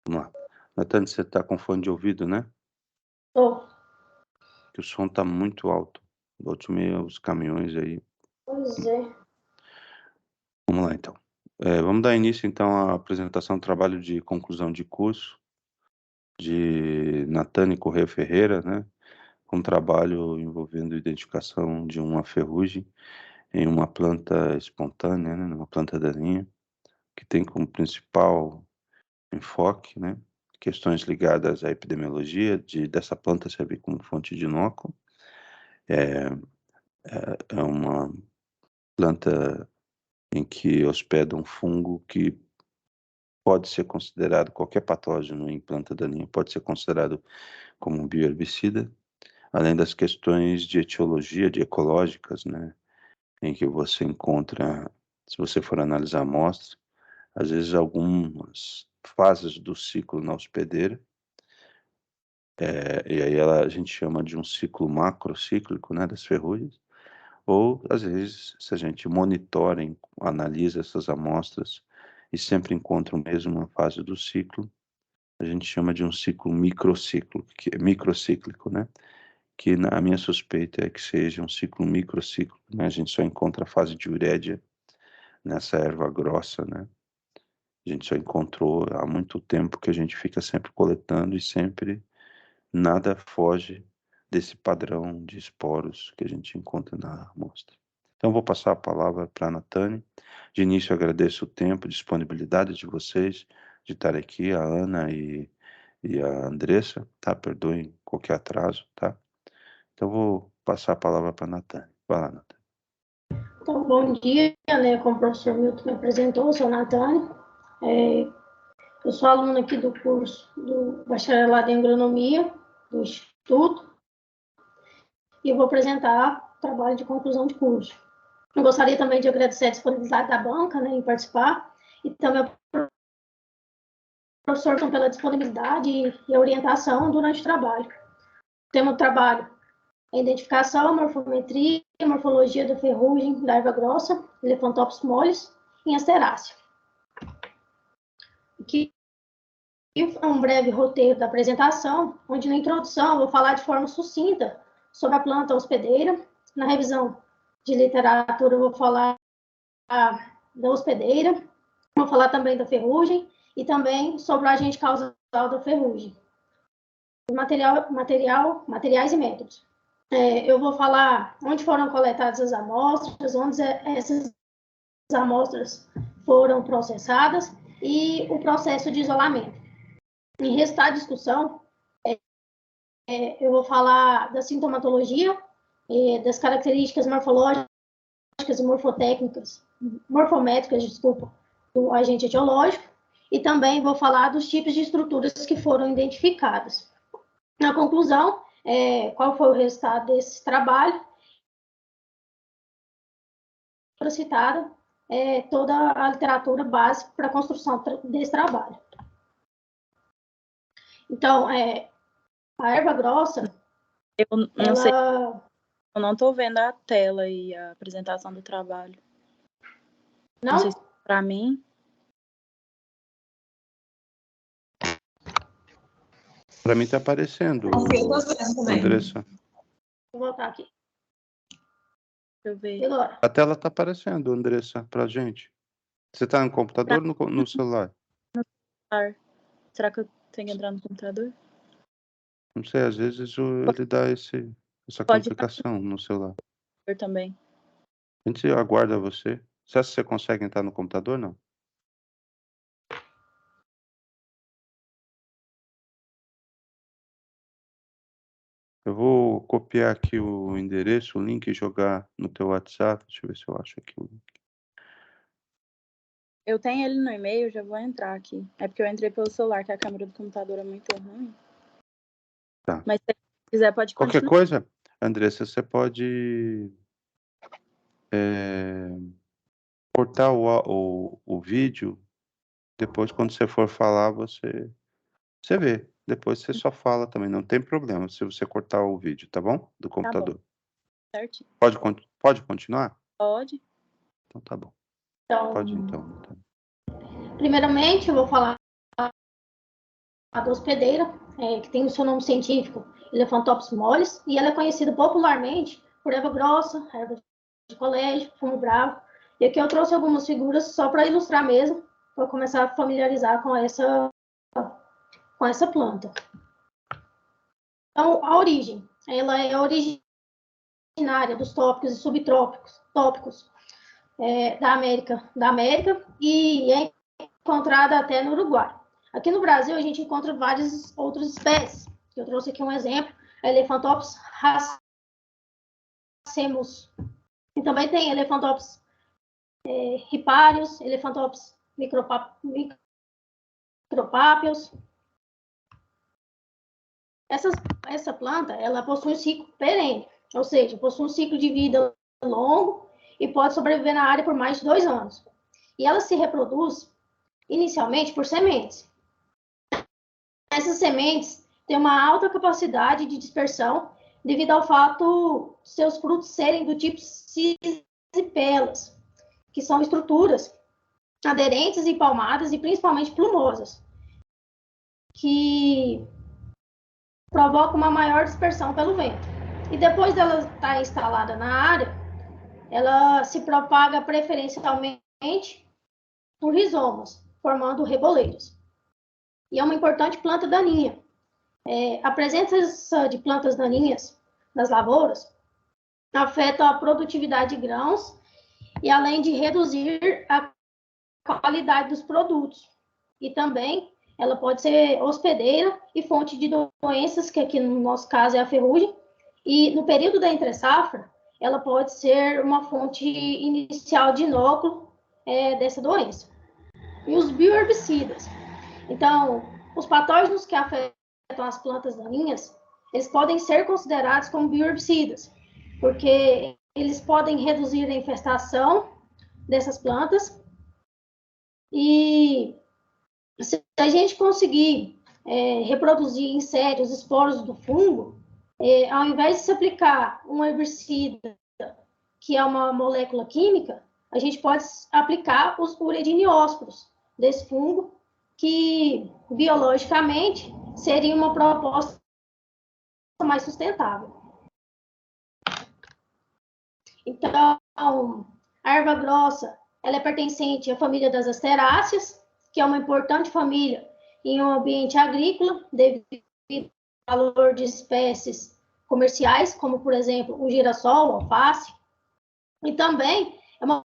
Vamos lá. Natane, você está com fone de ouvido, né? Tô. Que o som está muito alto. Volte meio os caminhões aí. Pois é. Vamos lá, então. Vamos dar início, então, à apresentação do trabalho de conclusão de curso de Natane Corrêa Ferreira, né? Um trabalho envolvendo identificação de uma ferrugem em uma planta espontânea, né? Uma planta daninha, que tem como principal enfoque, né? Questões ligadas à epidemiologia dessa planta servir como fonte de inóculo. É uma planta em que hospeda um fungo que pode ser considerado, qualquer patógeno em planta daninha pode ser considerado como um bioherbicida, além das questões de etiologia, de ecológicas, né? Em que você encontra, se você for analisar a amostra, às vezes algumas fases do ciclo na hospedeira, e aí a gente chama de um ciclo macrocíclico, né, das ferrugens, ou às vezes, se a gente monitora, analisa essas amostras e sempre encontra a mesma fase do ciclo, a gente chama de um ciclo microcíclico, né? Que a minha suspeita é que seja um ciclo microcíclico, né? A gente só encontra a fase de urédia nessa erva grossa, né? A gente só encontrou há muito tempo que a gente fica sempre coletando e sempre nada foge desse padrão de esporos que a gente encontra na amostra. Então, vou passar a palavra para a Natane. De início, agradeço o tempo, a disponibilidade de vocês de estar aqui, a Ana e a Andressa, tá? Perdoem qualquer atraso, tá? Então, vou passar a palavra para a Natane. Vai lá, Natane. Então, bom dia, né? Como o professor Milton me apresentou, eu sou Natane. Eu sou aluna aqui do curso do Bacharelado em Agronomia do Instituto e eu vou apresentar o trabalho de conclusão de curso. Eu gostaria também de agradecer a disponibilidade da banca, né, em participar e também ao professor pela disponibilidade e a orientação durante o trabalho. O tema do trabalho é identificação, morfometria e morfologia da ferrugem da erva grossa, Elephantopsis mollis, em Asterácea. Aqui é um breve roteiro da apresentação, onde na introdução eu vou falar de forma sucinta sobre a planta hospedeira. Na revisão de literatura eu vou falar da hospedeira, vou falar também da ferrugem e também sobre o agente causal da ferrugem. Materiais e métodos. Eu vou falar onde foram coletadas as amostras, onde essas amostras foram processadas e o processo de isolamento. Em restar a discussão, eu vou falar da sintomatologia, das características morfológicas e morfométricas, do agente etiológico, e também vou falar dos tipos de estruturas que foram identificadas. Na conclusão, qual foi o resultado desse trabalho? Citada toda a literatura base para a construção desse trabalho. Então, a erva grossa, eu não sei, eu não estou vendo a tela e a apresentação do trabalho. Não sei se para mim. Para mim está aparecendo, Andressa. Vou voltar aqui. Deixa eu ver. E agora? A tela está aparecendo, Andressa, para gente. Você está no computador ou no celular? No celular. Será que eu tenho que entrar no computador? Não sei, às vezes ele dá essa complicação no celular. Eu também. A gente aguarda você. Você acha que você consegue entrar no computador, não? Eu vou copiar aqui o endereço, o link e jogar no teu WhatsApp. Deixa eu ver se eu acho aqui o link. Eu tenho ele no e-mail, já vou entrar aqui. É porque eu entrei pelo celular, que a câmera do computador é muito ruim. Tá. Mas se quiser, pode continuar. Qualquer coisa, Andressa, você pode cortar o vídeo. Depois, quando você for falar, você vê. Depois você só fala também. Não tem problema se você cortar o vídeo, tá bom? Do computador. Tá bom. Certinho. Pode continuar? Pode. Então tá bom. Então, Pode então. Primeiramente, eu vou falar hospedeira, que tem o seu nome científico, Elephantops mollis, e ela é conhecida popularmente por erva grossa, erva de colégio, fumo bravo. E aqui eu trouxe algumas figuras só para ilustrar mesmo, para começar a familiarizar com essa planta. Então, a origem, ela é originária dos trópicos e subtrópicos da América e é encontrada até no Uruguai. Aqui no Brasil, a gente encontra várias outras espécies. Eu trouxe aqui um exemplo, a Elephantops racemus. E também tem Elephantops ripários, Elephantops micropápios. Essa planta, ela possui um ciclo perene, ou seja, possui um ciclo de vida longo e pode sobreviver na área por mais de 2 anos. E ela se reproduz inicialmente por sementes. Essas sementes têm uma alta capacidade de dispersão devido ao fato de seus frutos serem do tipo cisipelas, que são estruturas aderentes e palmadas e principalmente plumosas, que provocam uma maior dispersão pelo vento. E depois dela estar instalada na área, ela se propaga preferencialmente por rizomas, formando reboleiros. E é uma importante planta daninha. A presença de plantas daninhas nas lavouras afeta a produtividade de grãos e além de reduzir a qualidade dos produtos. E também ela pode ser hospedeira e fonte de doenças, que aqui no nosso caso é a ferrugem. E no período da entre-safra, ela pode ser uma fonte inicial de inóculo dessa doença. E os bioherbicidas. Então, os patógenos que afetam as plantas daninhas, eles podem ser considerados como bioherbicidas, porque eles podem reduzir a infestação dessas plantas. E se a gente conseguir reproduzir em série os esporos do fungo, ao invés de se aplicar um herbicida, que é uma molécula química, a gente pode aplicar os urediniósporos desse fungo, que biologicamente seria uma proposta mais sustentável. Então, a erva grossa, ela é pertencente à família das asteráceas, que é uma importante família em um ambiente agrícola, devido ao valor de espécies comerciais, como, por exemplo, o girassol, o alface. E também é uma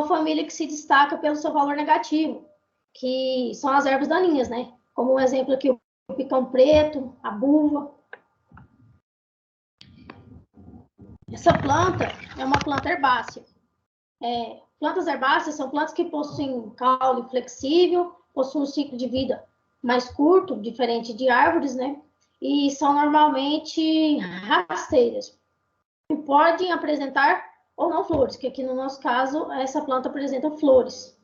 família que se destaca pelo seu valor negativo, que são as ervas daninhas, né? Como um exemplo aqui, o picão preto, a buva. Essa planta é uma planta herbácea. Plantas herbáceas são plantas que possuem caule flexível, possuem um ciclo de vida mais curto, diferente de árvores, né? E são normalmente rasteiras. E podem apresentar ou não flores, que aqui no nosso caso, essa planta apresenta flores.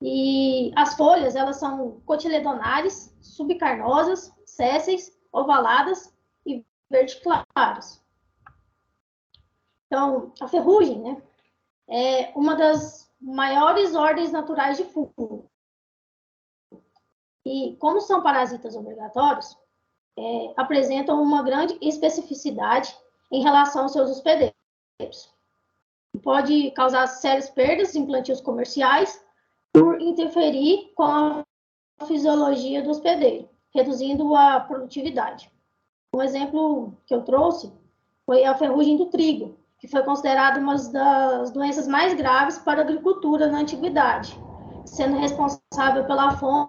E as folhas, elas são cotiledonares, subcarnosas, sésseis, ovaladas e verde claros. Então, a ferrugem, né, é uma das maiores ordens naturais de fungo. E como são parasitas obrigatórios, apresentam uma grande especificidade em relação aos seus hospedeiros. Pode causar sérias perdas em plantios comerciais por interferir com a fisiologia do hospedeiro, reduzindo a produtividade. Um exemplo que eu trouxe foi a ferrugem do trigo, que foi considerada uma das doenças mais graves para a agricultura na antiguidade, sendo responsável pela fome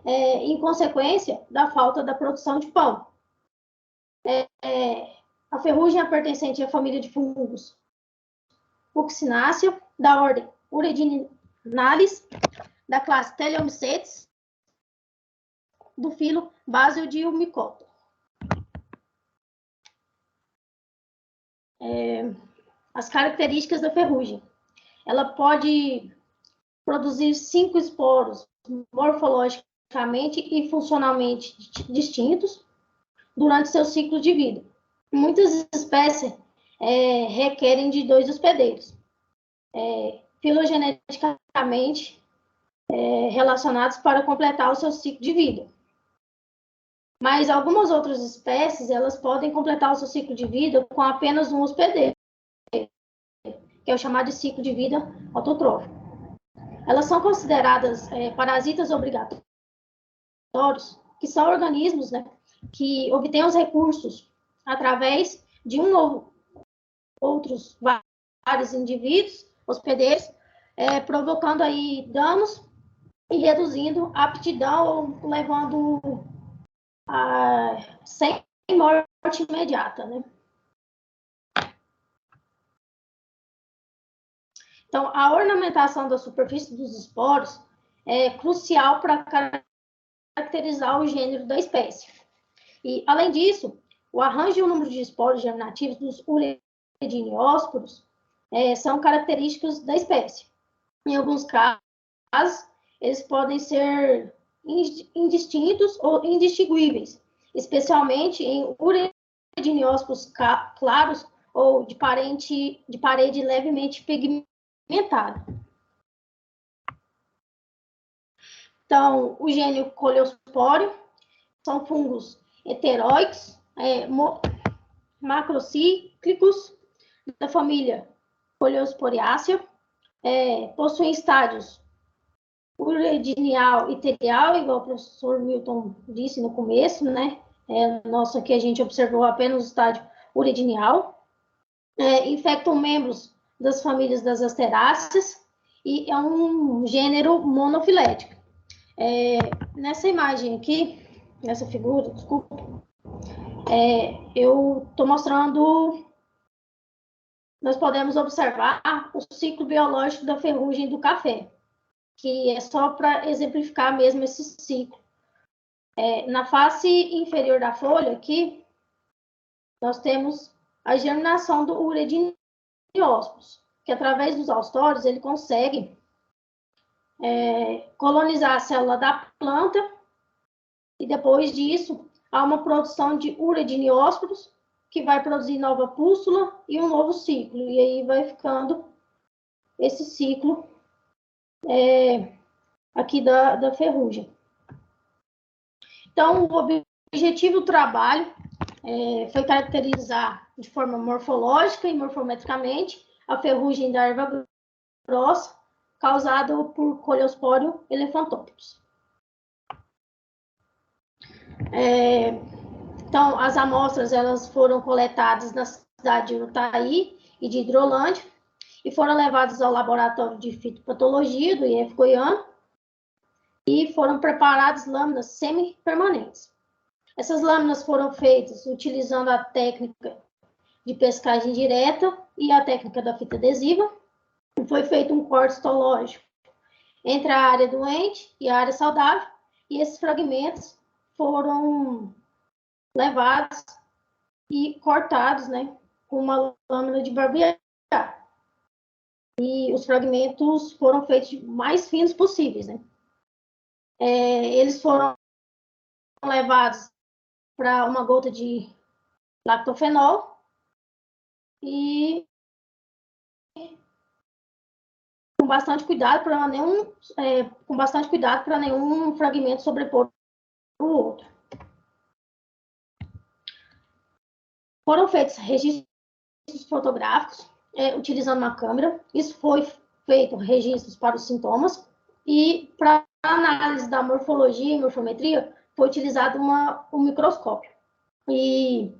em consequência da falta da produção de pão. A ferrugem é pertencente à família de fungos Fucsinácea, da ordem Uredinalis, da classe Teleomycetes, do filo Basidiomycota. As características da ferrugem. Ela pode produzir 5 esporos morfologicamente e funcionalmente distintos durante seu ciclo de vida. Muitas espécies requerem de 2 hospedeiros. Filogeneticamente, relacionados para completar o seu ciclo de vida. Mas algumas outras espécies, elas podem completar o seu ciclo de vida com apenas um hospedeiro, que é o chamado de ciclo de vida autotrófico. Elas são consideradas parasitas obrigatórios, que são organismos, né, que obtêm os recursos através de outros vários indivíduos, hospedeiros, provocando aí danos e reduzindo a aptidão, ou levando sem morte imediata, né? Então, a ornamentação da superfície dos esporos é crucial para caracterizar o gênero da espécie. E, além disso, o arranjo e o número de esporos germinativos dos urediniósporos são características da espécie. Em alguns casos, eles podem ser indistintos ou indistinguíveis, especialmente em urediniósporos claros ou de parede levemente pigmentada. Então, o gênero Coleosporium são fungos heteróicos, macrocíclicos, da família Coleosporiaceae, possuem estádios uredinial e terial, igual o professor Milton disse no começo, né? Nossa, aqui a gente observou apenas o estádio uredinial. Infectam membros das famílias das asteráceas e é um gênero monofilético. Nessa imagem aqui, nessa figura, desculpa, eu estou mostrando, nós podemos observar o ciclo biológico da ferrugem do café, que é só para exemplificar mesmo esse ciclo. Na face inferior da folha aqui, nós temos a germinação do urediniósporos, que através dos austórios ele consegue colonizar a célula da planta, e depois disso há uma produção de urediniósporos, que vai produzir nova pústula e um novo ciclo, e aí vai ficando esse ciclo aqui da ferrugem. Então, o objetivo do trabalho foi caracterizar de forma morfológica e morfometricamente a ferrugem da erva grossa causada por Coleosporium elephantopetus. Então, as amostras elas foram coletadas na cidade de Urutaí e de Hidrolândia e foram levadas ao laboratório de fitopatologia do IF Goiano e foram preparadas lâminas semi-permanentes. Essas lâminas foram feitas utilizando a técnica de pescagem direta e a técnica da fita adesiva. Foi feito um corte histológico entre a área doente e a área saudável, e esses fragmentos foram levados e cortados, né, com uma lâmina de barbear. E os fragmentos foram feitos mais finos possíveis, né? Eles foram levados para uma gota de lactofenol e com bastante cuidado para nenhum fragmento sobrepor o outro. Foram feitos registros fotográficos utilizando uma câmera. Isso foi feito registros para os sintomas, e para a análise da morfologia e morfometria foi utilizado um microscópio. E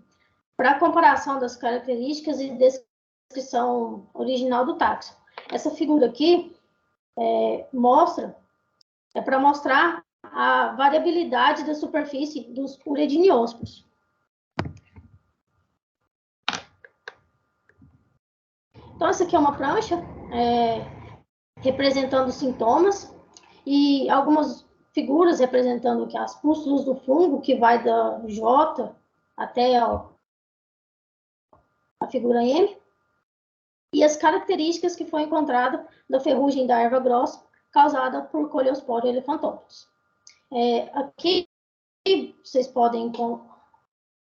para a comparação das características e descrição original do táxon. Essa figura aqui para mostrar a variabilidade da superfície dos urediniósporos. Então, essa aqui é uma prancha representando os sintomas e algumas figuras representando aqui as pústulas do fungo, que vai da J até a figura M, e as características que foi encontrada da ferrugem da erva grossa causada por Coleosporium elephantopetus. Aqui vocês podem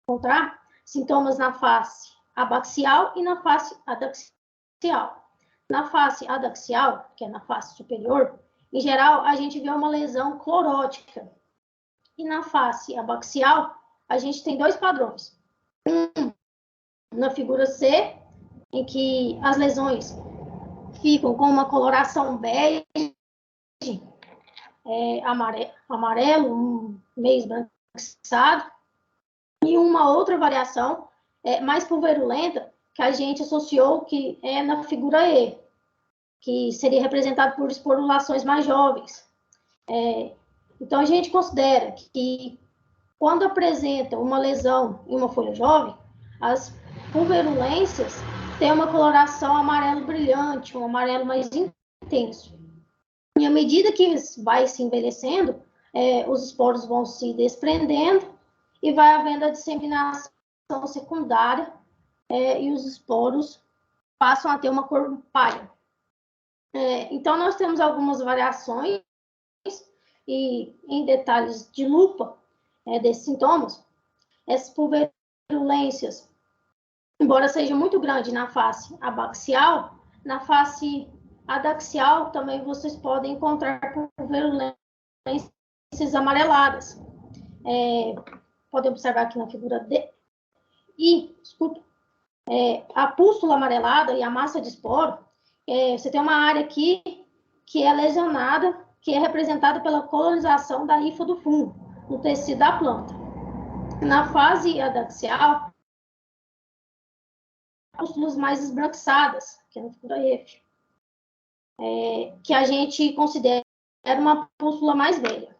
encontrar sintomas na face abaxial e na face adaxial. Na face adaxial, que é na face superior, em geral, a gente vê uma lesão clorótica. E na face abaxial, a gente tem dois padrões. Um, na figura C, em que as lesões ficam com uma coloração bege, amarelo, meio esbranquiçado, e uma outra variação mais pulverulenta, que a gente associou que é na figura E, que seria representado por esporulações mais jovens. Então, a gente considera que quando apresenta uma lesão em uma folha jovem, as pulverulências têm uma coloração amarelo brilhante, um amarelo mais intenso. E à medida que vai se envelhecendo, os esporos vão se desprendendo e vai havendo a disseminação secundária e os esporos passam a ter uma cor palha. Então, nós temos algumas variações e em detalhes de lupa desses sintomas. Essas pulverulências, embora seja muito grande na face abaxial, na face adaxial também vocês podem encontrar pulverulências amareladas. Podem observar aqui na figura D. E, desculpa, a pústula amarelada e a massa de esporo, você tem uma área aqui que é lesionada, que é representada pela colonização da hifa do fungo no tecido da planta. Na fase adaxial, pústulas mais esbranquiçadas, que é na figura F, que a gente considera uma pústula mais velha.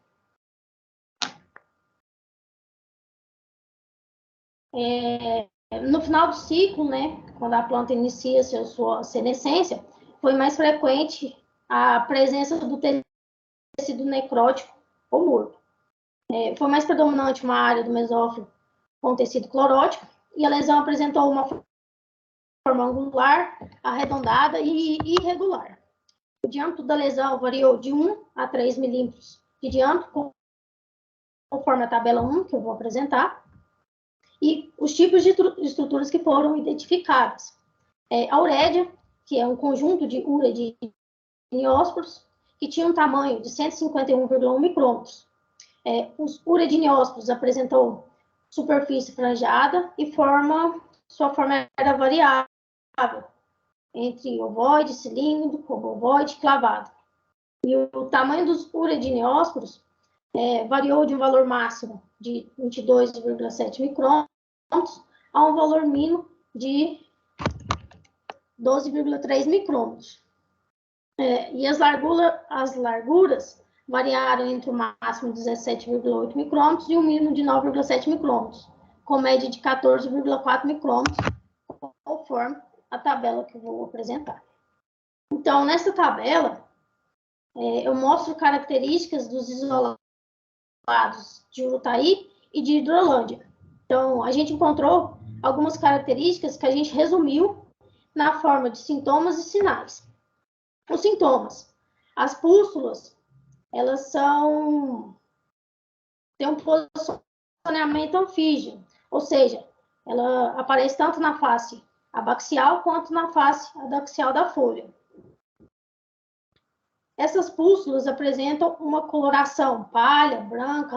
No final do ciclo, né, quando a planta inicia sua senescência, foi mais frequente a presença do tecido necrótico ou morto. Foi mais predominante uma área do mesófilo com tecido clorótico, e a lesão apresentou uma forma angular, arredondada e irregular. O diâmetro da lesão variou de 1 a 3 milímetros de diâmetro, conforme a tabela 1, que eu vou apresentar, e os tipos de estruturas que foram identificadas. A urédia, que é um conjunto de urediniósporos, que tinha um tamanho de 151,1 micrômetros. Os urediniósporos apresentou superfície franjada e sua forma era variável, entre ovoide, cilíndrico, ovoide, clavado. E o tamanho dos urediniósporos variou de um valor máximo de 22,7 micrômetros a um valor mínimo de 12,3 micrômetros. E as larguras variaram entre o máximo de 17,8 micrômetros e o mínimo de 9,7 micrômetros, com média de 14,4 micrômetros, conforme a tabela que eu vou apresentar. Então, nessa tabela, eu mostro características dos isolados de Urutaí e de Hidrolândia. Então, a gente encontrou algumas características que a gente resumiu na forma de sintomas e sinais. Os sintomas. As pústulas, elas têm um posicionamento anfígeo, ou seja, ela aparece tanto na face abaxial quanto na face adaxial da folha. Essas pústulas apresentam uma coloração palha, branca,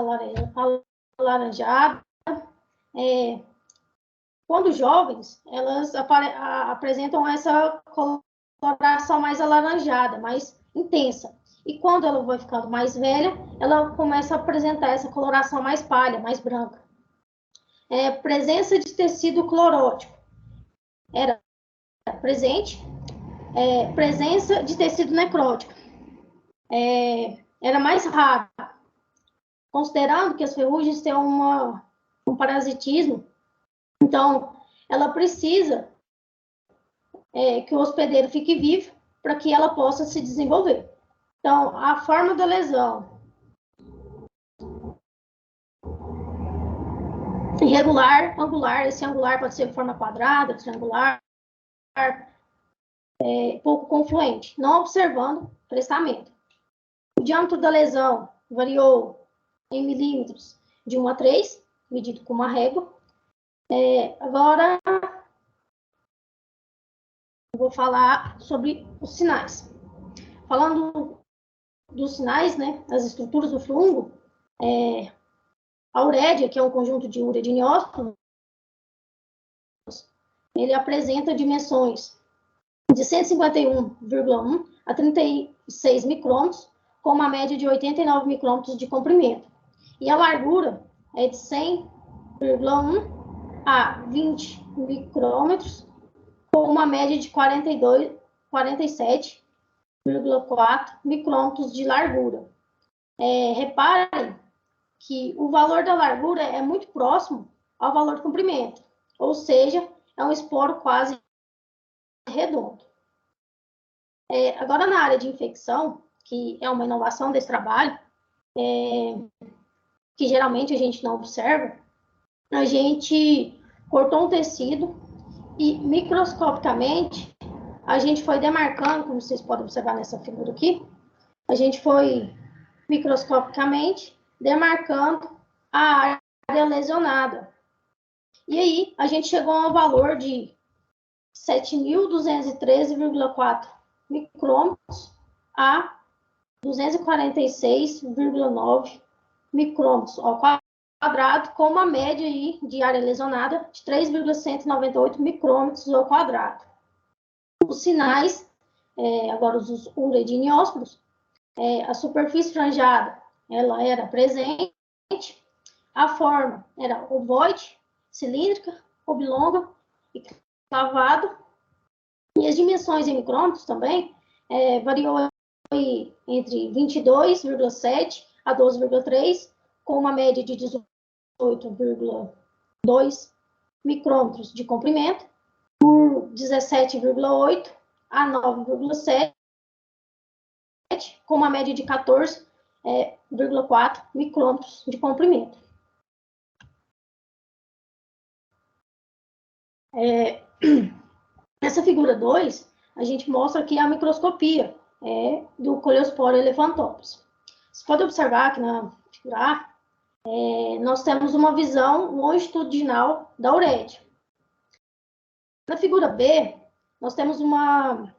alaranjada. Quando jovens, elas apresentam essa coloração mais alaranjada, mais intensa. E quando ela vai ficando mais velha, ela começa a apresentar essa coloração mais palha, mais branca. Presença de tecido clorótico era presente. Presença de tecido necrótico era mais rara, considerando que as ferrugens têm um parasitismo. Então, ela precisa que o hospedeiro fique vivo para que ela possa se desenvolver. Então, a forma da lesão irregular, angular, esse angular pode ser de forma quadrada, triangular, pouco confluente, não observando crescimento. O diâmetro da lesão variou em milímetros de 1 a 3, medido com uma régua. Agora, eu vou falar sobre os sinais. Falando dos sinais, né, as estruturas do fungo, a urédia, que é um conjunto de urediniócitos, ele apresenta dimensões de 151,1 a 36 micrômetros, com uma média de 89 micrômetros de comprimento. E a largura é de 100,1 a 20 micrômetros, com uma média de 47,4 micrômetros de largura. Reparem que o valor da largura é muito próximo ao valor do comprimento, ou seja, é um esporo quase redondo. Agora, na área de infecção, que é uma inovação desse trabalho, que geralmente a gente não observa, a gente cortou um tecido e microscopicamente a gente foi demarcando, como vocês podem observar nessa figura aqui, a gente foi microscopicamente demarcando a área lesionada. E aí a gente chegou a um valor de 7.213,4 micrômetros a 246,9 micrômetros ao quadrado, com uma média aí de área lesionada de 3,198 micrômetros ao quadrado. Os sinais, agora os urediniósporos, a superfície franjada, ela era presente, a forma era ovoide, cilíndrica, oblonga e clavado, e as dimensões em micrômetros também variou entre 22,7 a 12,3, com uma média de 18,2 micrômetros de comprimento, por 17,8 a 9,7, com uma média de 14,4 micrômetros de comprimento. Nessa figura 2, a gente mostra aqui a microscopia do Coleosporo elephantops. Você pode observar que na figura A, nós temos uma visão longitudinal da urédia. Na figura B, nós temos uma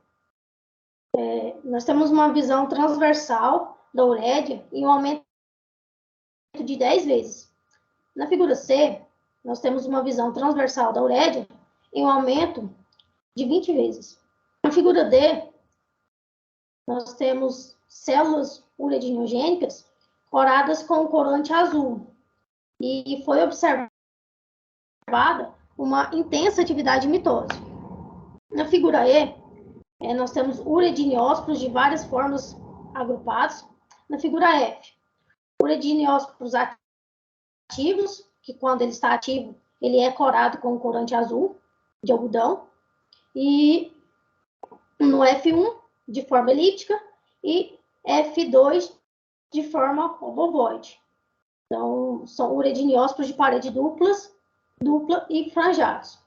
visão transversal da urédia em um aumento de 10 vezes. Na figura C, nós temos uma visão transversal da urédia em um aumento de 20 vezes. Na figura D, nós temos células uredinogênicas coradas com corante azul. E foi observada uma intensa atividade mitosa. Na figura E, nós temos urediniósporos de várias formas agrupados. Na figura F, urediniósporos ativos, que quando ele está ativo, ele é corado com corante azul de algodão. E no F1, de forma elíptica, e F2, de forma obovoide. Então, são urediniósporos de parede dupla e franjados.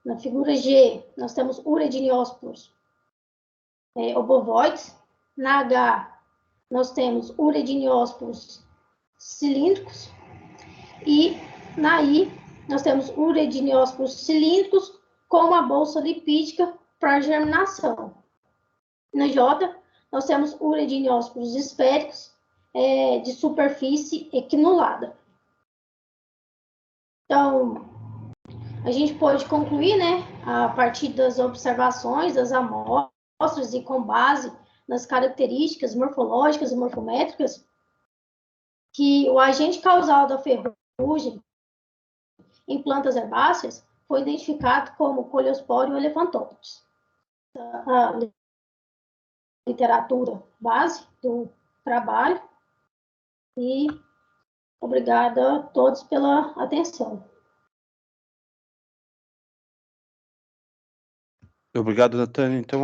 Na figura G, nós temos urediniósporos obovoides. Na H, nós temos urediniósporos cilíndricos. E na I, nós temos urediniósporos cilíndricos com uma bolsa lipídica para germinação. Na J, nós temos urediniósporos esféricos de superfície equinulada. Então, a gente pode concluir, né, a partir das observações das amostras e com base nas características morfológicas e morfométricas, que o agente causal da ferrugem em plantas herbáceas foi identificado como Coleosporium elephantops. A literatura base do trabalho. E obrigada a todos pela atenção. Obrigado, Natânia. Então,